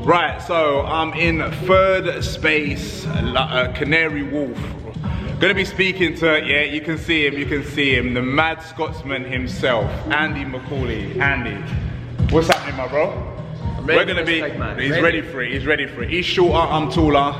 Right, so I'm in third space, Canary Wharf. Gonna be speaking to, yeah, you can see him, the mad Scotsman himself, Andy Macaulay. Andy, what's happening, my bro? We're gonna be, he's ready for it. He's shorter, I'm taller.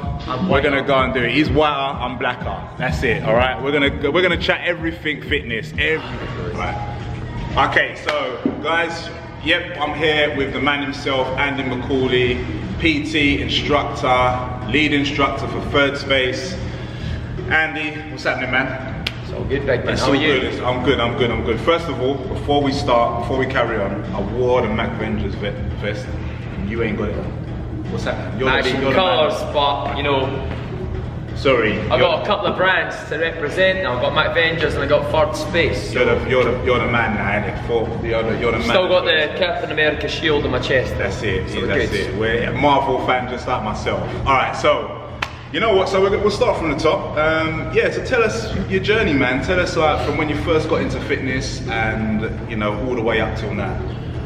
We're gonna go and do it. He's whiter, I'm blacker. That's it, all right? We're gonna chat everything fitness, everything, right? Okay, so guys, yep, I'm here with the man himself, Andy Macaulay, PT instructor, lead instructor for third space. Andy, what's happening, man? It's all good, big man. How are you? I'm good. First of all, before we carry on, I wore the Mac Vengers vest, and you ain't got it. What's happening? You're colours, but you know. Sorry. I've got a couple of brands to represent. I've got Mac Vengers and I got Third Space. So. You're the man now, innit? You're the man. Still got the Captain America shield on my chest. That's it. So that's it. We're a Marvel fan just like myself. All right, so. You know what, so we'll start from the top. Yeah, so tell us your journey, man. Tell us like from when you first got into fitness and, you know, all the way up till now.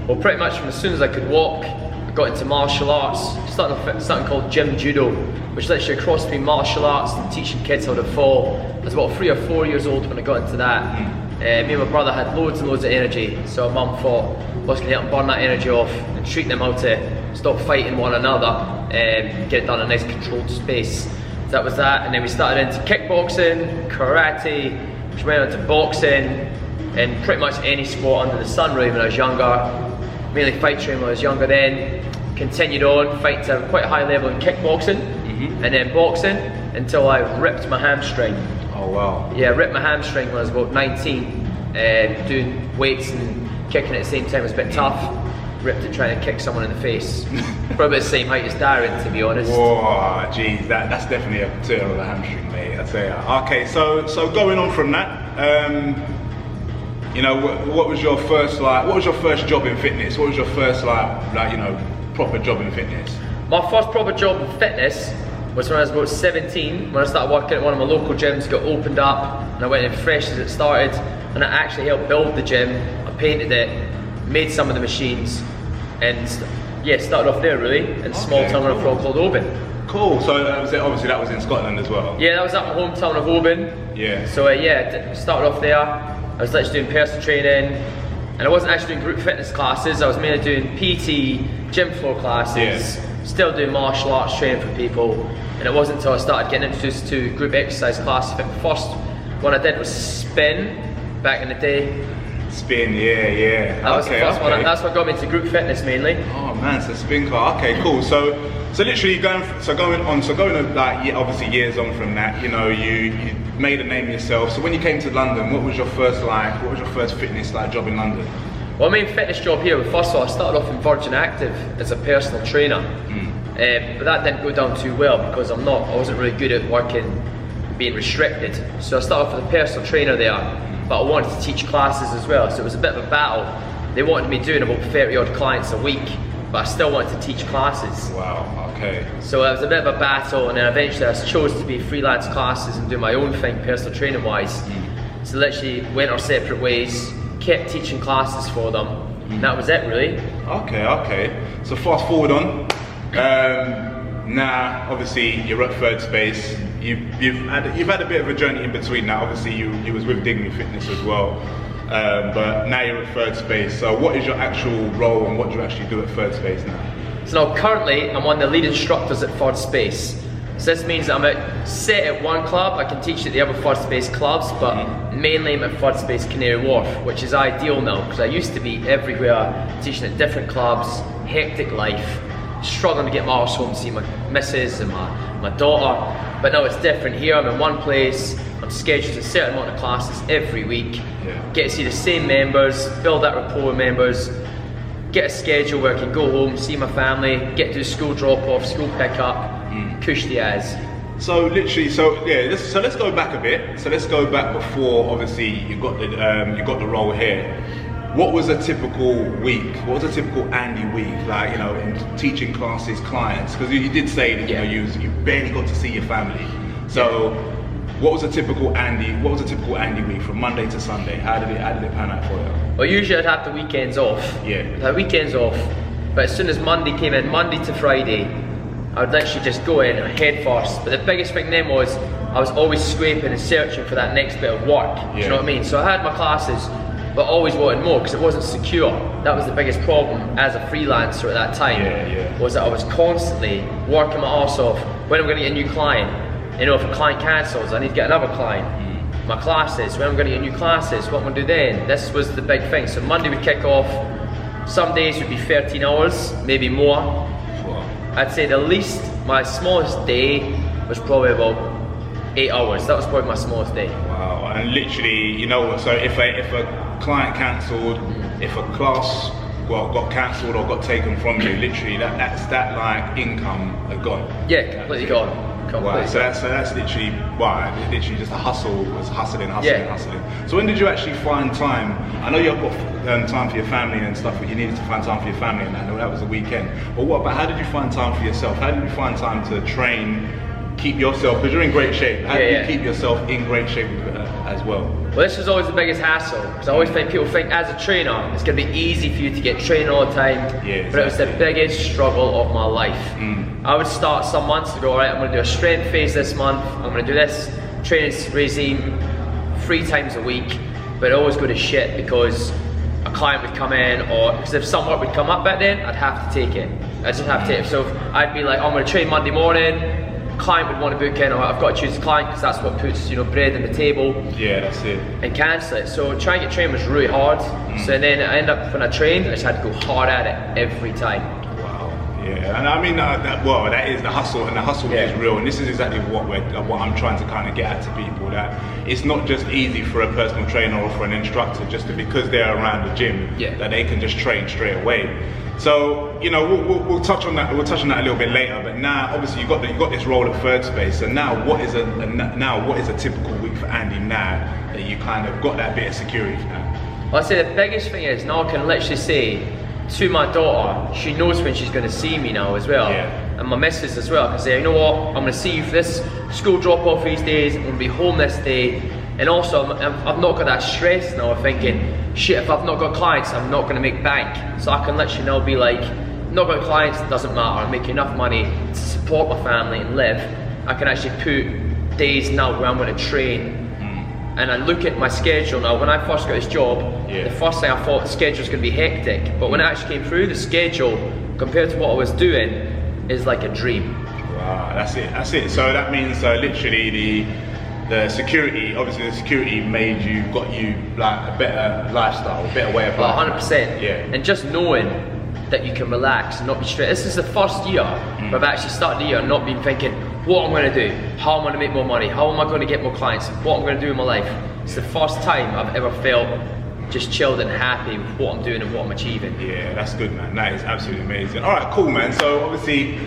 Well, pretty much from as soon as I could walk, I got into martial arts. Started off something called gym judo, which literally a cross between martial arts and teaching kids how to fall. I was about 3 or 4 years old when I got into that. Me and my brother had loads and loads of energy, so mum thought I was going to help them burn that energy off and treat them how to stop fighting one another and get it done in a nice controlled space. So that was that, and then we started into kickboxing, karate, which went on to boxing, and pretty much any sport under the sun really when I was younger. Mainly fight training when I was younger then. Continued on, fighting to a quite a high level in kickboxing, and then boxing until I ripped my hamstring. Oh wow. Yeah, I ripped my hamstring when I was about 19, doing weights and kicking at the same time was a bit tough. Ripped it trying to kick someone in the face. Probably the same height as Darren, to be honest. Whoa, geez, that's definitely a turn of the hamstring, mate, I tell you. Okay, so going on from that, you know, what was your first job in fitness? What was your first like you know, proper job in fitness? My first proper job in fitness was when I was about 17, when I started working at one of my local gyms, got opened up, and I went in fresh as it started, and I actually helped build the gym. I painted it, made some of the machines, and yeah, started off there really, in a small town in a frog called Oban. Cool, so obviously that was in Scotland as well? Yeah, that was at my hometown of Oban. Yeah. So yeah, started off there. I was literally doing personal training, and I wasn't actually doing group fitness classes, I was mainly doing PT, gym floor classes, still doing martial arts training for people, and it wasn't until I started getting introduced to group exercise classes. The first one I did was spin, back in the day. Spin, yeah. That was the first one. That's what got me into group fitness mainly. Oh man, so spin car. Okay, cool. So literally going on like obviously years on from that, you know, you made a name yourself. So when you came to London, what was your first fitness like job in London? Well, my main fitness job here, first of all, I started off in Virgin Active as a personal trainer, but that didn't go down too well because I wasn't really good at working, being restricted. So I started off as a personal trainer there. But I wanted to teach classes as well, so it was a bit of a battle. They wanted me doing about 30 odd clients a week, but I still wanted to teach classes. Wow, okay. So it was a bit of a battle, and then eventually I chose to be freelance classes and do my own thing, personal training wise. So literally went our separate ways, kept teaching classes for them, and that was it really. Okay. So fast forward on. Now, obviously, you're at third space. You've had a bit of a journey in between now. Obviously, you was with Dignity Fitness as well, but now you're at third space. So, what is your actual role, and what do you actually do at third space now? So now, currently, I'm one of the lead instructors at Third Space. So this means that I'm set at one club. I can teach at the other Third Space clubs, but mainly I'm at Third Space Canary Wharf, which is ideal now because I used to be everywhere, teaching at different clubs, hectic life. Struggling to get my arse home to see my missus and my daughter, but now it's different here. I'm in one place, I'm scheduled a certain amount of classes every week, get to see the same members, build that rapport with members, get a schedule where I can go home, see my family, get to do school drop off, school pick up, push the as. So literally, let's go back a bit. So let's go back before obviously you got the role here. What was a typical week? What was a typical Andy week like? You know, in teaching classes, clients, because you did say that you barely got to see your family. So, what was a typical Andy? What was a typical Andy week from Monday to Sunday? How did it pan out for you? Well, usually I'd have the weekends off. Yeah. I'd have weekends off, But as soon as Monday came in, Monday to Friday, I would literally just go in and head first. But the biggest thing then was, I was always scraping and searching for that next bit of work. Do you know what I mean? So I had my classes, but always wanted more because it wasn't secure. That was the biggest problem as a freelancer at that time. Was that I was constantly working my arse off. When I'm going to get a new client, you know, if a client cancels, I need to get another client. My classes, when I'm going to get new classes, what I'm going to do then? This was the big thing. So Monday would kick off. Some days would be 13 hours, maybe more. I'd say the least, my smallest day was probably about 8 hours. That was probably my smallest day. Wow, and literally, you know, so if a client cancelled, if a class got cancelled or got taken from you, literally that's that like income gone. Yeah, completely gone. Wow, so that's literally, wow, literally just a hustle, was hustling. So when did you actually find time? I know you've got time for your family and stuff, but you needed to find time for your family, and I know that was the weekend. But what about, how did you find time for yourself? How did you find time to train, keep yourself, because you're in great shape, how do you keep yourself in great shape as well? Well, this was always the biggest hassle, because I always think people think as a trainer, it's going to be easy for you to get training all the time, but it was the biggest struggle of my life. I would start some months to go, alright, I'm going to do a strength phase this month, I'm going to do this training regime 3 times a week, but it always go to shit because a client would come in, or because if some work would come up back then, I'd have to take it. I just have to take it. So I'd be like, I'm going to train Monday morning, client would want to book in, or I've got to choose a client because that's what puts, you know, bread on the table. Yeah, that's it. And cancel it. So trying to get trained was really hard. So then I ended up, when I trained, I just had to go hard at it every time. Wow. Yeah, and I mean well, that is the hustle, and the hustle is real. And this is exactly what I'm trying to kind of get at to people, that it's not just easy for a personal trainer or for an instructor just because they're around the gym that they can just train straight away. So, you know, we'll touch on that. We'll touch on that a little bit later. But now, obviously, you got this role at Third Space. And now, what is a typical week for Andy now that you kind of got that bit of security now? Well, I'd say the biggest thing is now I can literally say to my daughter, she knows when she's going to see me now as well, and my missus as well. I can say, you know what, I'm going to see you for this school drop off these days. I'm going to be home this day. And also, I've not got that stress now of thinking, shit, if I've not got clients, I'm not going to make bank. So I can literally now be like, not got clients, it doesn't matter. I'm making enough money to support my family and live. I can actually put days now where I'm going to train. And I look at my schedule now. When I first got this job, the first thing I thought the schedule was going to be hectic. But when it actually came through, the schedule, compared to what I was doing, is like a dream. Wow, that's it. So that means literally the security, obviously the security got you like a better lifestyle, a better way of life. 100%. Yeah. And just knowing that you can relax and not be stressed. This is the first year where I've actually started the year and not been thinking what I'm going to do, how I'm going to make more money, how am I going to get more clients, what I'm going to do in my life. It's the first time I've ever felt just chilled and happy with what I'm doing and what I'm achieving. Yeah, that's good, man. That is absolutely amazing. All right, cool, man. So obviously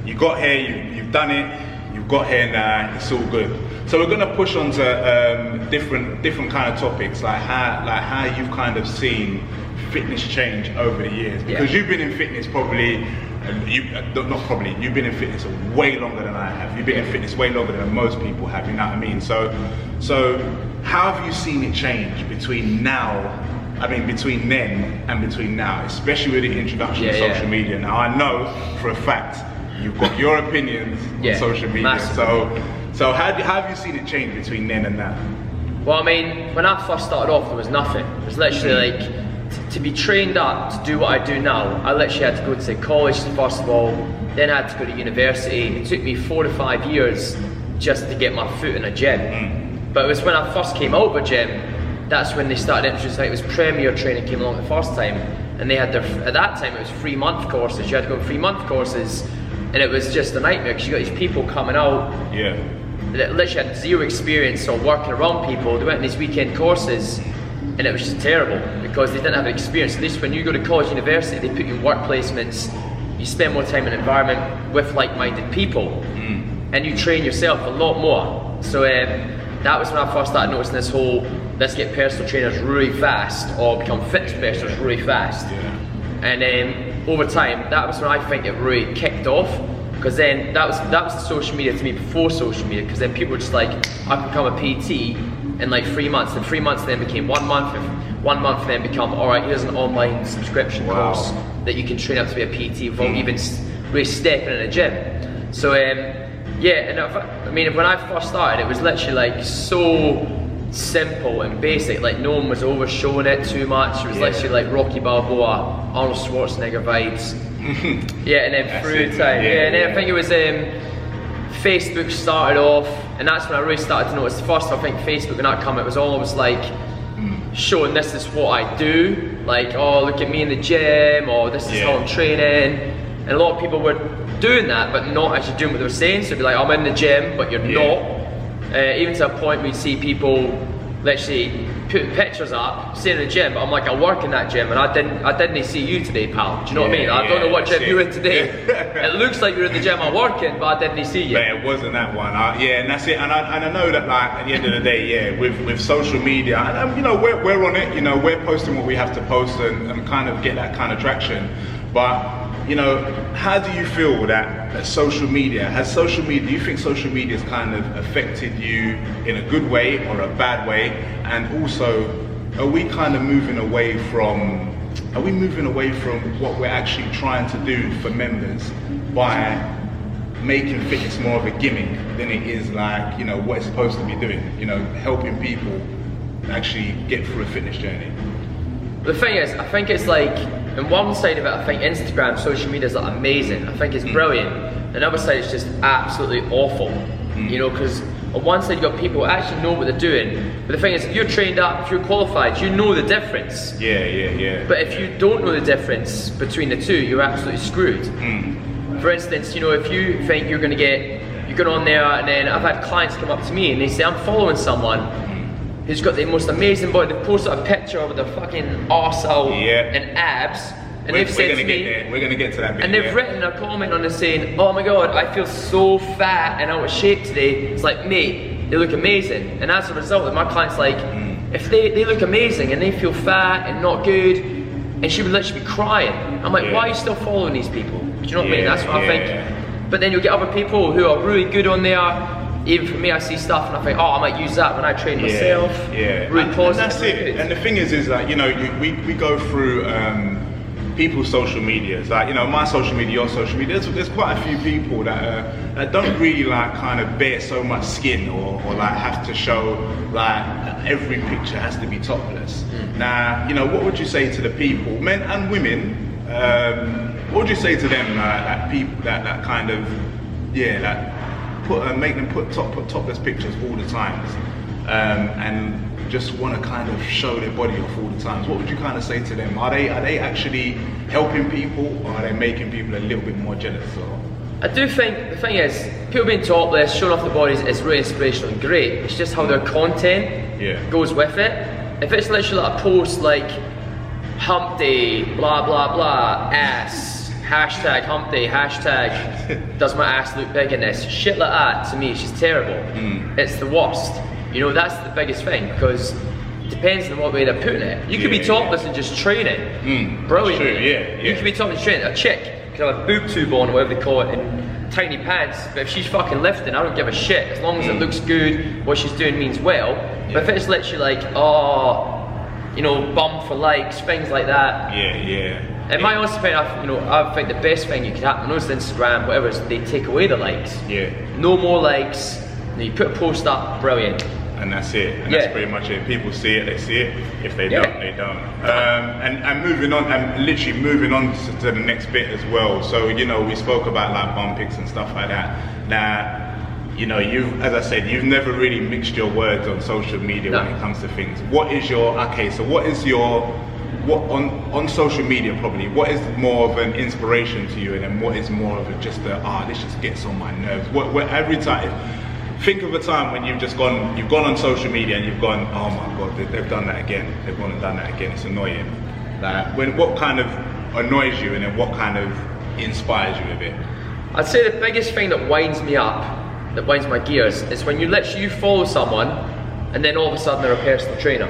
you got here, you've done it, you've got here now, it's all good. So we're gonna push on to different kind of topics, like how you've kind of seen fitness change over the years, because you've been in fitness probably, you've been in fitness way longer than I have. You've been in fitness way longer than most people have. You know what I mean? So how have you seen it change between now? I mean, between then and between now, especially with the introduction of social media. Now I know for a fact you've got your opinions on social media. Massively. So how have you seen it change between then and now? Well, I mean, when I first started off, there was nothing. It was literally like, to be trained up to do what I do now, I literally had to go to college first of all, then I had to go to university. It took me 4 to 5 years just to get my foot in a gym. But it was when I first came out of a gym, that's when they started introducing, like, it was Premier Training came along the first time, and they had at that time it was 3-month courses. You had to go on 3-month courses, and it was just a nightmare because you got these people coming out that literally had 0 experience or working around people. They went on these weekend courses and it was just terrible because they didn't have experience. At least when you go to college, university, they put you in work placements, you spend more time in an environment with like-minded people, and you train yourself a lot more. So that was when I first started noticing this whole, let's get personal trainers really fast or become fitness professionals really fast. And over time, that was when I think it really kicked off, because then that was the social media to me before social media, because then people were just like, I can become a PT in like 3 months, and 3 months then became 1 month, and 1 month then become, all right, here's an online subscription course. that you can train up to be a PT without even really stepping in a gym. So yeah, and I mean, when I first started, it was literally like so simple and basic. Like no one was overshowing it too much. It was literally like Rocky Balboa, Arnold Schwarzenegger vibes. Yeah, and then through time, and then I think it was Facebook started off, and that's when I really started to notice. First, I think Facebook when that came, it was always like showing this is what I do, like, oh, look at me in the gym, or this is how I'm training. And a lot of people were doing that, but not actually doing what they were saying. So it'd be like, I'm in the gym, but you're not. Even to a point where you see people literally putting pictures up, saying in the gym, but I'm like, I work in that gym, and I didn't see you today, pal. Do you know what I mean? I don't know what gym you're in today. It looks like you're in the gym I'm working, but I didn't see you. But it wasn't that one. Yeah, and that's it. And I know that, like, at the end of the day, with social media, and you know, we're on it. You know, we're posting what we have to post and kind of get that kind of traction. But you know, how do you feel that social media, do you think social media has kind of affected you in a good way or a bad way? And also, are we kind of moving away from what we're actually trying to do for members by making fitness more of a gimmick than it is, like, you know, what it's supposed to be doing, you know, helping people actually get through a fitness journey? The thing is, I think it's like, on one side of it, I think Instagram, social media is like amazing. I think it's brilliant. Another side is just absolutely awful. You know, because on one side you've got people who actually know what they're doing. But the thing is, if you're trained up, if you're qualified, you know the difference. Yeah. But if you don't know the difference between the two, you're absolutely screwed. For instance, you know, if you think you're going on there, and then I've had clients come up to me and they say, I'm following someone who's got the most amazing body. They've posted a picture of their fucking arse out and abs, and they've said to me, we're gonna get to that bit, and they've written a comment on it saying, oh my god, I feel so fat and out of shape today. It's like, mate, they look amazing. And as a result, my client's like, if they look amazing and they feel fat and not good, and she would literally be crying. I'm like, why are you still following these people? Do you know what I mean? That's what I think. But then you'll get other people who are really good on there. Even for me, I see stuff and I think, oh, I might use that when I train myself. Really positive. And that's it. And the thing is that, you know, we go through people's social medias. Like, you know, my social media, your social media. There's quite a few people that don't really like kind of bear so much skin or like have to show like every picture has to be topless. Now, you know, what would you say to the people, men and women? What would you say to them, that people that kind of make them put topless pictures all the times, and just want to kind of show their body off all the times? What would you kind of say to them? Are they actually helping people, or are they making people a little bit more jealous? Or? I do think the thing is, people being topless, showing off the bodies is really inspirational and great. It's just how their content goes with it. If it's literally like a post like hump day, blah blah blah, ass, hashtag hump day, hashtag does my ass look big in this, shit like that, to me it's just terrible. It's the worst. You know, that's the biggest thing, because it depends on what way they're putting it. You could be topless and just training. Brilliant. True, You could be topless and training. A chick could have a boob tube on, whatever they call it, and tiny pants, but if she's fucking lifting, I don't give a shit. As long as it looks good, what she's doing means well. But if it's literally like, oh, you know, bum for likes, things like that. In my honest opinion, I think the best thing you could happen, notice Instagram, whatever, is they take away the likes. No more likes. You put a post up, brilliant. And that's it. And that's pretty much it. People see it, they see it. If they don't, they don't. And moving on, and literally moving on to the next bit as well. So, you know, we spoke about like bum pics and stuff like that. Now, you know, as I said, you've never really mixed your words on social media when it comes to things. What is your, on social media probably, what is more of an inspiration to you, and then what is more of this just gets on my nerves? Every time, think of a time when you've gone on social media and you've gone, oh my god, they've done that again. They've gone and done that again. It's annoying. Like, what kind of annoys you, and then what kind of inspires you a bit? I'd say the biggest thing that winds me up, that winds my gears, is when you follow someone and then all of a sudden they're a personal trainer.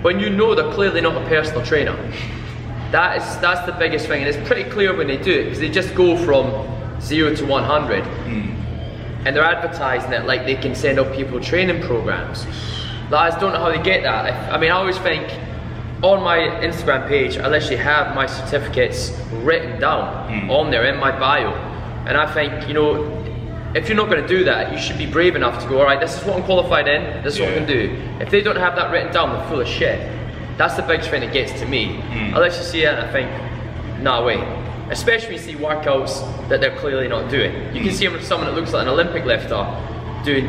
When you know they're clearly not a personal trainer. That's the biggest thing, and it's pretty clear when they do it, because they just go from 0 to 100. And they're advertising it like they can send out people training programs. I just don't know how they get that. I mean, I always think, on my Instagram page, I literally have my certificates written down on there in my bio. And I think, you know, if you're not going to do that, you should be brave enough to go, all right, this is what I'm qualified in, this is what I'm going to do. If they don't have that written down, they're full of shit. That's the biggest thing that gets to me. I literally see it and I think, nah, way. Especially when you see workouts that they're clearly not doing. You can see someone that looks like an Olympic lifter doing,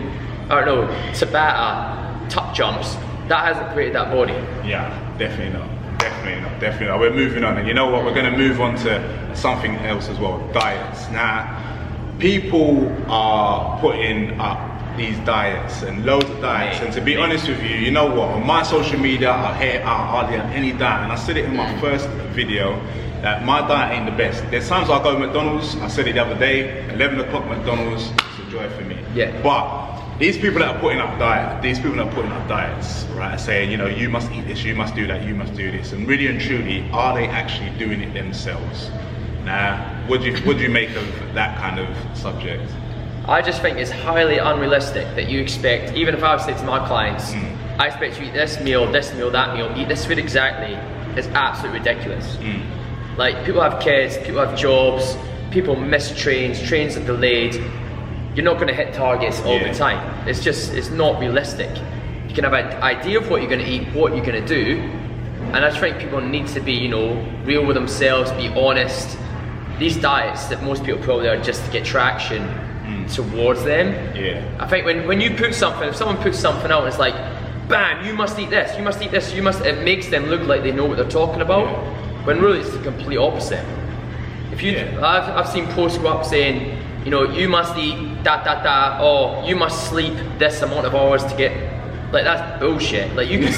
I don't know, Tabata, tuck jumps. That hasn't created that body. Yeah, definitely not. Definitely not. Definitely not. We're moving on, and you know what? We're going to move on to something else as well. Diets. Now, people are putting up these diets and loads of diets, and to be honest with you, you know what? On my social media, I hardly have any diet, and I said it in my first video that my diet ain't the best. There's times I go to McDonald's. I said it the other day. 11 o'clock McDonald's. It's a joy for me. Yeah. But these people that are putting up diets, right, saying, you know, you must eat this, you must do that, you must do this, and really and truly, are they actually doing it themselves? Now, what do you make of that kind of subject? I just think it's highly unrealistic that you expect, even if I would say to my clients, I expect you to eat this meal, that meal, eat this food exactly, it's absolutely ridiculous. Like, people have kids, people have jobs, people miss trains are delayed. You're not going to hit targets all the time. It's not realistic. You can have an idea of what you're going to eat, what you're going to do, and I just think people need to be, you know, real with themselves, be honest. These diets that most people probably are just to get traction towards them. Yeah. I think when you put something, if someone puts something out and it's like, bam, you must eat this, you must eat this, you must, it makes them look like they know what they're talking about, when really it's the complete opposite. If you, I've seen posts go up saying, you know, you must eat or you must sleep this amount of hours to get, like, that's bullshit. Like, you can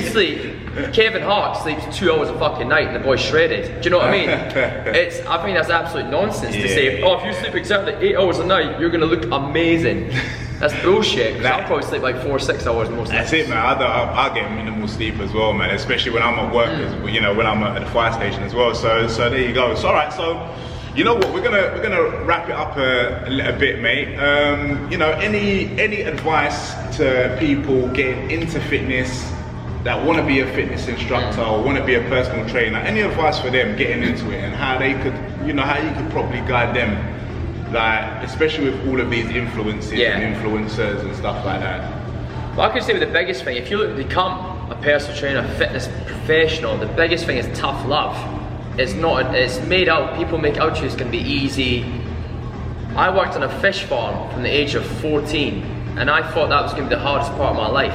sleep, Kevin Hart sleeps 2 hours a fucking night and the boy's shredded. Do you know what I mean? I think that's absolute nonsense to say, oh, if you sleep exactly 8 hours a night, you're gonna look amazing. That's bullshit, because I'll probably sleep like 4 or 6 hours most nights. That's it, man. I get minimal sleep as well, man, especially when I'm at work, you know, when I'm at the fire station as well. So there you go. So, all right, so, you know what, we're gonna wrap it up a bit, mate. You know, any advice to people getting into fitness that want to be a fitness instructor or want to be a personal trainer? Any advice for them getting into it and how they could, you know, how you could probably guide them, like, especially with all of these influences and influencers and stuff like that? Well, I could say the biggest thing, if you look to become a personal trainer, fitness professional, the biggest thing is tough love. It's not, it's made out, people make out it's going to be easy. I worked on a fish farm from the age of 14, and I thought that was going to be the hardest part of my life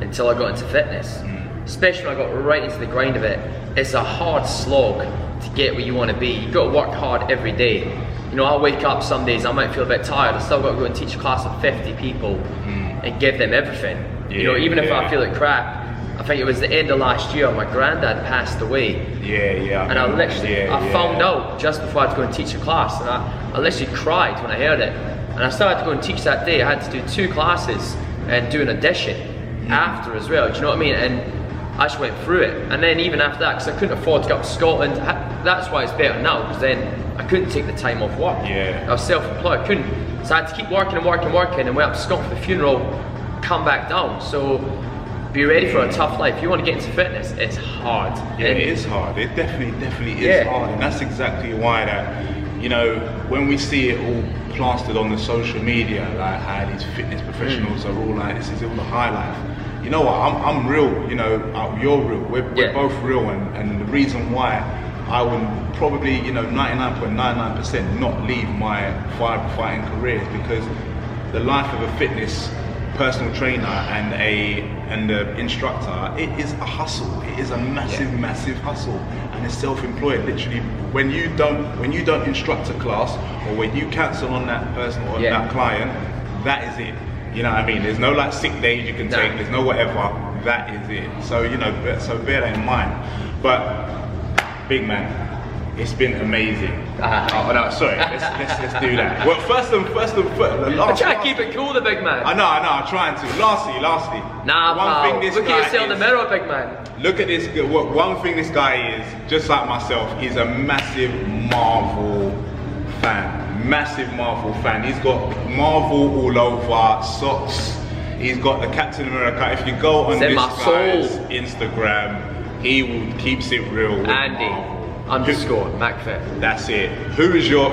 until I got into fitness. Especially when I got right into the grind of it. It's a hard slog to get where you want to be. You've got to work hard every day. You know, I'll wake up some days, I might feel a bit tired, I still got to go and teach a class of 50 people and give them everything. You know, even if I feel like crap. I think it was the end of last year, my granddad passed away. And I literally, I found out just before I had to go and teach a class, and I literally cried when I heard it. And I started to go and teach that day. I had to do 2 classes and do an addition after as well, do you know what I mean? And I just went through it. And then even after that, because I couldn't afford to go up to Scotland, that's why it's better now, because then I couldn't take the time off work. I was self-employed, I couldn't. So I had to keep working and working, and went up to Scotland for the funeral, come back down. So be ready for a tough life. If you want to get into fitness, it's hard. Yeah, it is hard. It definitely is hard. And that's exactly why that, you know, when we see it all plastered on the social media, like how these fitness professionals are all like, this is all the high life. You know what, I'm real, you know, you're real, we're both real, and the reason why I would probably, you know, 99.99% not leave my firefighting career is because the life of a fitness personal trainer and an instructor, it is a hustle. It is a massive hustle, and it's self-employed. Literally, when you don't instruct a class, or when you cancel on that person or that client, that is it. You know what I mean? There's no like sick days you can take. There's no whatever. That is it. So, you know, so bear that in mind. But big man, it's been amazing. Oh no, sorry. Let's do that. Well, first and first. I'm trying to keep it cool, the big man. I know. I'm trying to. Lastly. Nah, look at yourself in the mirror, big man. Look at this. One thing this guy is, just like myself, he's a massive Marvel fan. Massive Marvel fan. He's got Marvel all over, socks. He's got the Captain America. If you go on this guy's Instagram, He keeps it real with Andy Marvel. underscore MacFit. That's it. Who's your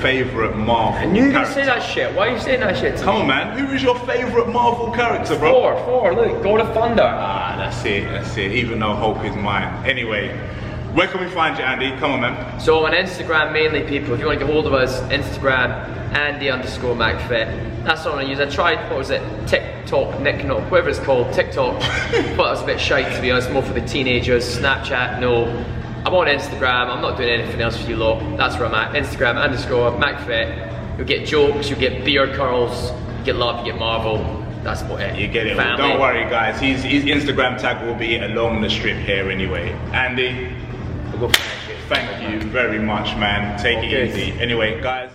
favourite Marvel I knew you were gonna character? say that shit. Why are you saying that shit to Come me? on, man. Who is your favourite Marvel character, bro? Four, look, God of Thunder. Ah, that's it. Even though Hulk is mine. Anyway, where can we find you, Andy? Come on, man. So on Instagram mainly, people, if you want to get hold of us, Instagram, Andy underscore MacFit. That's what I use. I tried, what was it, TikTok, whatever it's called, TikTok, but it was a bit shite to be honest, more for the teenagers. Snapchat, no. I'm on Instagram, I'm not doing anything else for you lot. That's where I'm at, Instagram underscore MacFit. You'll get jokes, you'll get beard curls, you get love, you get Marvel. That's what it. You get it. Family. Don't worry, guys. His Instagram tag will be along the strip here anyway. Andy, thank you very much, man. Take it easy. Anyway, guys.